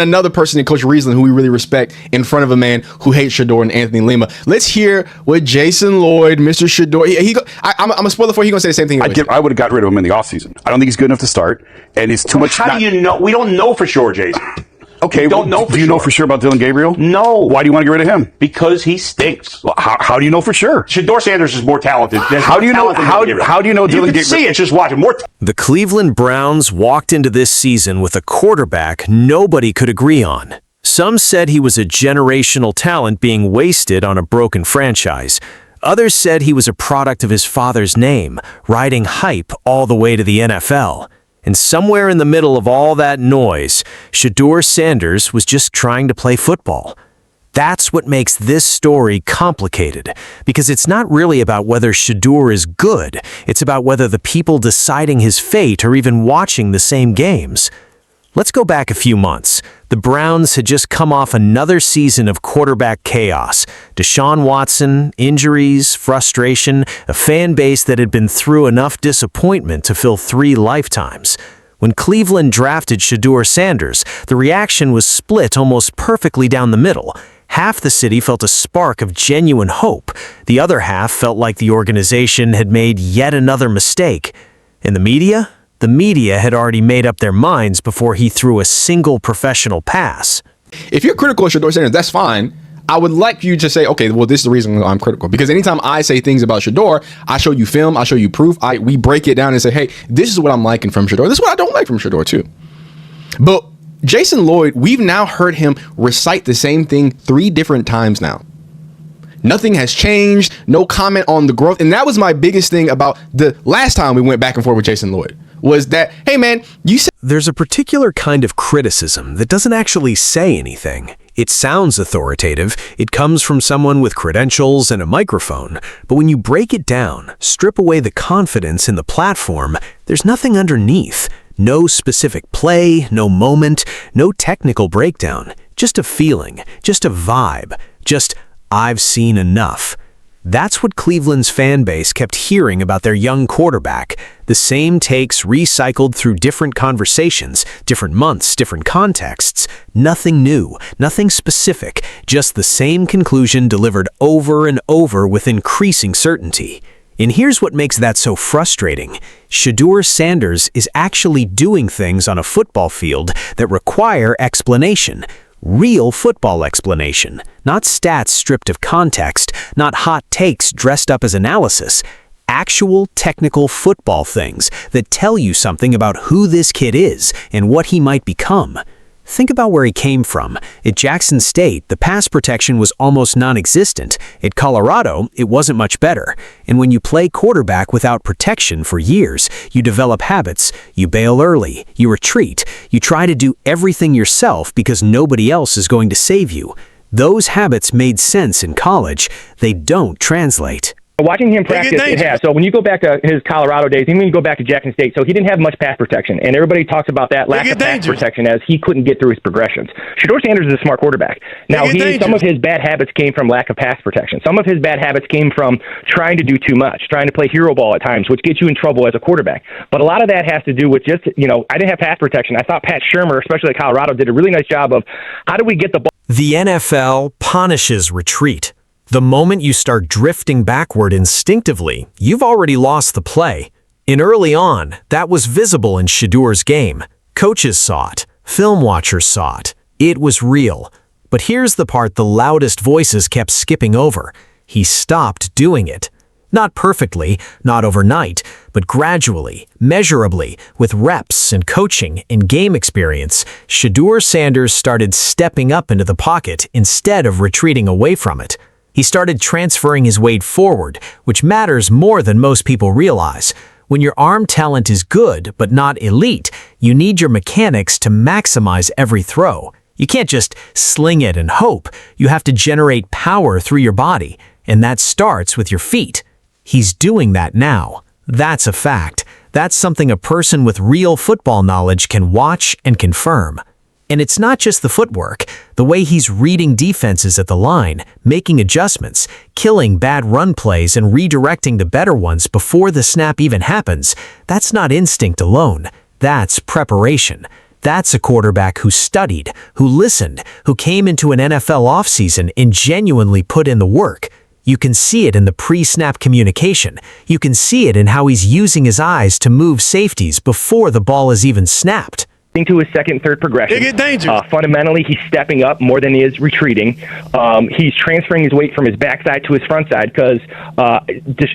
another person in Coach Riesling who we really respect in front of a man who hates Shedeur and Anthony Lima. Let's hear what Jason Lloyd, Mr. Shedeur, I'm a spoiler for he's going to say the same thing. I would have got rid of him in the offseason. I don't think he's good enough to start, and it's too much. How do you know? We don't know for sure, Jason. Okay, don't know for do you know for sure about Dylan Gabriel? No. Why do you want to get rid of him? Because he stinks. Well, how do you know for sure? Shedeur Sanders is more talented. How do you know? How do you know Dylan Gabriel? You can see it. Just watch it. The Cleveland Browns walked into this season with a quarterback nobody could agree on. Some said he was a generational talent being wasted on a broken franchise. Others said he was a product of his father's name, riding hype all the way to the NFL. And somewhere in the middle of all that noise, Shedeur Sanders was just trying to play football. That's what makes this story complicated, because it's not really about whether Shedeur is good, it's about whether the people deciding his fate are even watching the same games. Let's go back a few months. The Browns had just come off another season of quarterback chaos. Deshaun Watson, injuries, frustration, a fan base that had been through enough disappointment to fill 3 lifetimes. When Cleveland drafted Shedeur Sanders, the reaction was split almost perfectly down the middle. Half the city felt a spark of genuine hope. The other half felt like the organization had made yet another mistake. In the media? The media had already made up their minds before he threw a single professional pass. If you're critical of Shedeur Sanders, that's fine. I would like you to say, okay, well, this is the reason I'm critical. Because anytime I say things about Shedeur, I show you film, I show you proof. We break it down and say, hey, this is what I'm liking from Shedeur. This is what I don't like from Shedeur too. But Jason Lloyd, we've now heard him recite the same thing 3 different times now. Nothing has changed, no comment on the growth. And that was my biggest thing about the last time we went back and forth with Jason Lloyd. Was that, hey man, you said... There's a particular kind of criticism that doesn't actually say anything. It sounds authoritative, it comes from someone with credentials and a microphone, but when you break it down, strip away the confidence in the platform, there's nothing underneath. No specific play, no moment, no technical breakdown. Just a feeling, just a vibe, just, I've seen enough. That's what Cleveland's fan base kept hearing about their young quarterback. The same takes recycled through different conversations, different months, different contexts. Nothing new, nothing specific, just the same conclusion delivered over and over with increasing certainty. And here's what makes that so frustrating. Shedeur Sanders is actually doing things on a football field that require explanation. Real football explanation, not stats stripped of context, not hot takes dressed up as analysis. Actual technical football things that tell you something about who this kid is and what he might become. Think about where he came from. At Jackson State, the pass protection was almost non-existent. At Colorado, it wasn't much better. And when you play quarterback without protection for years, you develop habits. You bail early. You retreat. You try to do everything yourself because nobody else is going to save you. Those habits made sense in college. They don't translate. Watching him practice, it has. So when you go back to his Colorado days, even when you go back to Jackson State, so he didn't have much pass protection, and everybody talks about that lack of pass protection as he couldn't get through his progressions. Shedeur Sanders is a smart quarterback. Now, some of his bad habits came from lack of pass protection. Some of his bad habits came from trying to do too much, trying to play hero ball at times, which gets you in trouble as a quarterback. But a lot of that has to do with just, I didn't have pass protection. I thought Pat Shurmur, especially at Colorado, did a really nice job of how do we get the ball. The NFL punishes retreat. The moment you start drifting backward instinctively, you've already lost the play. And early on, that was visible in Shedeur's game. Coaches saw it. Film watchers saw it. It was real. But here's the part the loudest voices kept skipping over. He stopped doing it. Not perfectly, not overnight, but gradually, measurably, with reps and coaching and game experience, Shedeur Sanders started stepping up into the pocket instead of retreating away from it. He started transferring his weight forward, which matters more than most people realize. When your arm talent is good but not elite, you need your mechanics to maximize every throw. You can't just sling it and hope. You have to generate power through your body, and that starts with your feet. He's doing that now. That's a fact. That's something a person with real football knowledge can watch and confirm. And it's not just the footwork, the way he's reading defenses at the line, making adjustments, killing bad run plays and redirecting to better ones before the snap even happens. That's not instinct alone. That's preparation. That's a quarterback who studied, who listened, who came into an NFL offseason and genuinely put in the work. You can see it in the pre-snap communication. You can see it in how he's using his eyes to move safeties before the ball is even snapped. To his second, third progression. It get dangerous. Fundamentally, he's stepping up more than he is retreating. He's transferring his weight from his backside to his front side because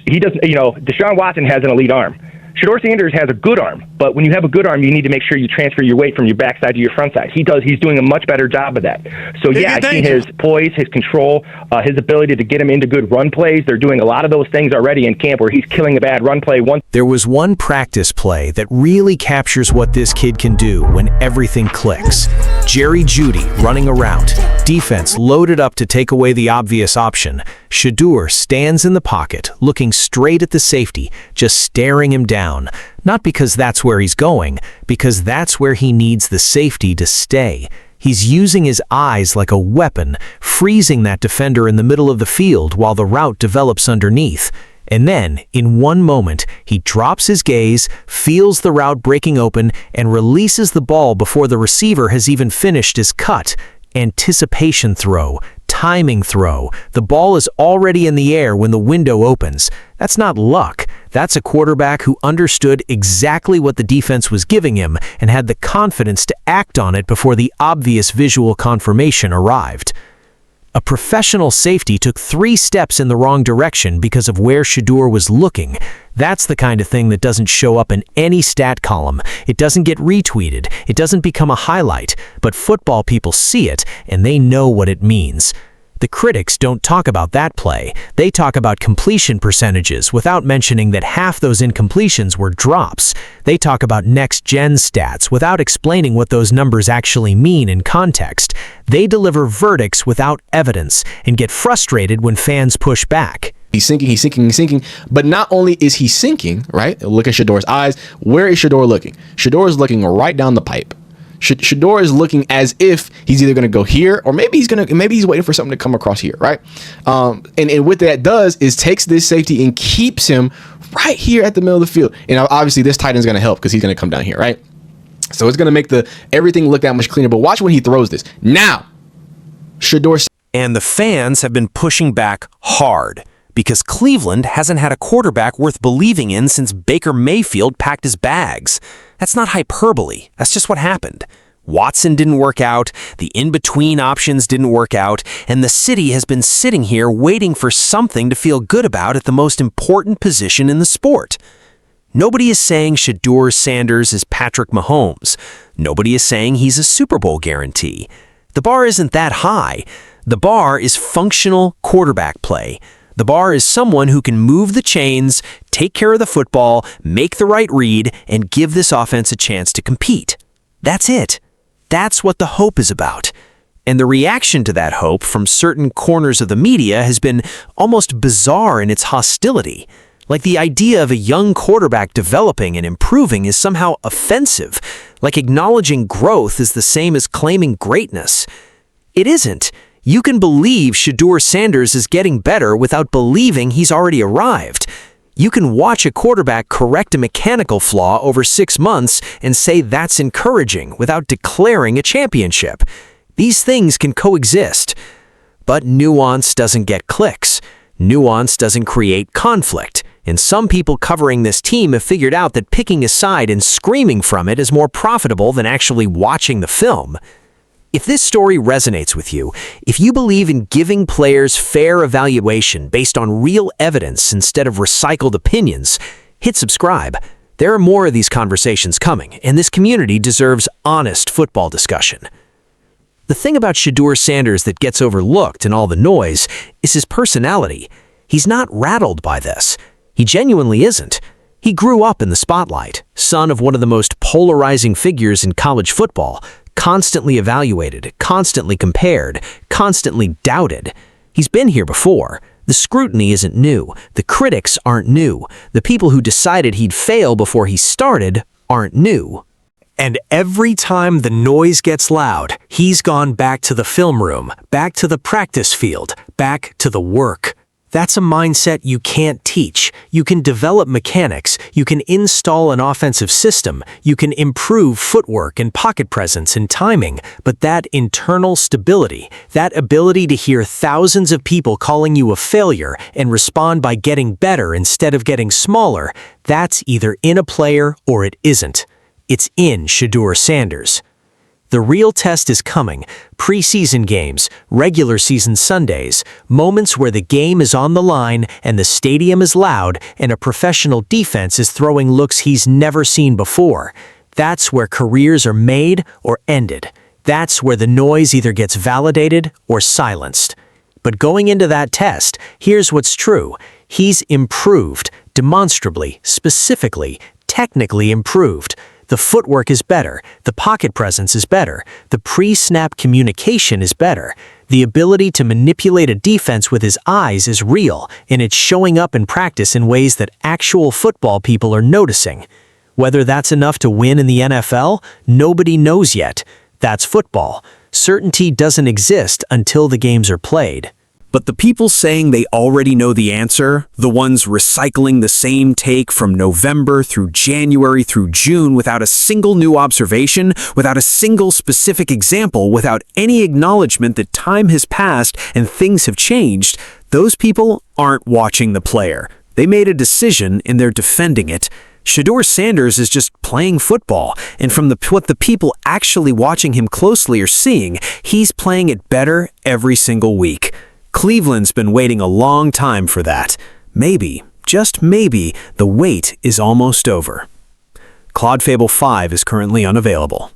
he doesn't. Deshaun Watson has an elite arm. Shedeur Sanders has a good arm, but when you have a good arm, you need to make sure you transfer your weight from your backside to your front side. He does. He's doing a much better job of that. So, yeah, I see his poise, his control, his ability to get him into good run plays. They're doing a lot of those things already in camp where he's killing a bad run play. There was one practice play that really captures what this kid can do when everything clicks. Jerry Jeudy running around. Defense loaded up to take away the obvious option. Shedeur stands in the pocket, looking straight at the safety, just staring him down. Not because that's where he's going, because that's where he needs the safety to stay. He's using his eyes like a weapon, freezing that defender in the middle of the field while the route develops underneath. And then, in one moment, he drops his gaze, feels the route breaking open, and releases the ball before the receiver has even finished his cut. Anticipation throw, timing throw. The ball is already in the air when the window opens. That's not luck. That's a quarterback who understood exactly what the defense was giving him and had the confidence to act on it before the obvious visual confirmation arrived. A professional safety took 3 steps in the wrong direction because of where Shedeur was looking. That's the kind of thing that doesn't show up in any stat column. It doesn't get retweeted. It doesn't become a highlight. But football people see it, and they know what it means. The critics don't talk about that play. They talk about completion percentages without mentioning that half those incompletions were drops. They talk about next-gen stats without explaining what those numbers actually mean in context. They deliver verdicts without evidence and get frustrated when fans push back. He's sinking. But not only is he sinking, right? Look at Shedeur's eyes. Where is Shedeur looking? Shedeur is looking right down the pipe. Shedeur is looking as if he's either going to go here or maybe he's waiting for something to come across here, right? And what that does is takes this safety and keeps him right here at the middle of the field. And obviously this tight end is going to help because he's going to come down here, right? So it's going to make everything look that much cleaner. But watch when he throws this. Now, Shedeur. And the fans have been pushing back hard because Cleveland hasn't had a quarterback worth believing in since Baker Mayfield packed his bags. That's not hyperbole. That's just what happened. Watson didn't work out, the in-between options didn't work out, and the city has been sitting here waiting for something to feel good about at the most important position in the sport. Nobody is saying Shedeur Sanders is Patrick Mahomes. Nobody is saying he's a Super Bowl guarantee. The bar isn't that high. The bar is functional quarterback play. The bar is someone who can move the chains, take care of the football, make the right read, and give this offense a chance to compete. That's it. That's what the hope is about. And the reaction to that hope from certain corners of the media has been almost bizarre in its hostility. Like the idea of a young quarterback developing and improving is somehow offensive. Like acknowledging growth is the same as claiming greatness. It isn't. You can believe Shedeur Sanders is getting better without believing he's already arrived. You can watch a quarterback correct a mechanical flaw over 6 months and say that's encouraging without declaring a championship. These things can coexist. But nuance doesn't get clicks. Nuance doesn't create conflict. And some people covering this team have figured out that picking a side and screaming from it is more profitable than actually watching the film. If this story resonates with you, if you believe in giving players fair evaluation based on real evidence instead of recycled opinions, hit subscribe. There are more of these conversations coming, and this community deserves honest football discussion. The thing about Shedeur Sanders that gets overlooked in all the noise is his personality. He's not rattled by this. He genuinely isn't. He grew up in the spotlight, son of one of the most polarizing figures in college football, constantly evaluated, constantly compared, constantly doubted. He's been here before. The scrutiny isn't new. The critics aren't new. The people who decided he'd fail before he started aren't new. And every time the noise gets loud, he's gone back to the film room, back to the practice field, back to the work. That's a mindset you can't teach. You can develop mechanics, you can install an offensive system, you can improve footwork and pocket presence and timing, but that internal stability, that ability to hear thousands of people calling you a failure and respond by getting better instead of getting smaller, that's either in a player or it isn't. It's in Shedeur Sanders. The real test is coming. Preseason games, regular season Sundays, moments where the game is on the line and the stadium is loud and a professional defense is throwing looks he's never seen before. That's where careers are made or ended. That's where the noise either gets validated or silenced. But going into that test, here's what's true. He's improved, demonstrably, specifically, technically improved. The footwork is better, the pocket presence is better, the pre-snap communication is better, the ability to manipulate a defense with his eyes is real, and it's showing up in practice in ways that actual football people are noticing. Whether that's enough to win in the NFL, nobody knows yet. That's football. Certainty doesn't exist until the games are played. But the people saying they already know the answer, the ones recycling the same take from November through January through June without a single new observation, without a single specific example, without any acknowledgement that time has passed and things have changed, those people aren't watching the player. They made a decision and they're defending it. Shedeur Sanders is just playing football, and from what the people actually watching him closely are seeing, he's playing it better every single week. Cleveland's been waiting a long time for that. Maybe, just maybe, the wait is almost over. Claude Fable 5 is currently unavailable.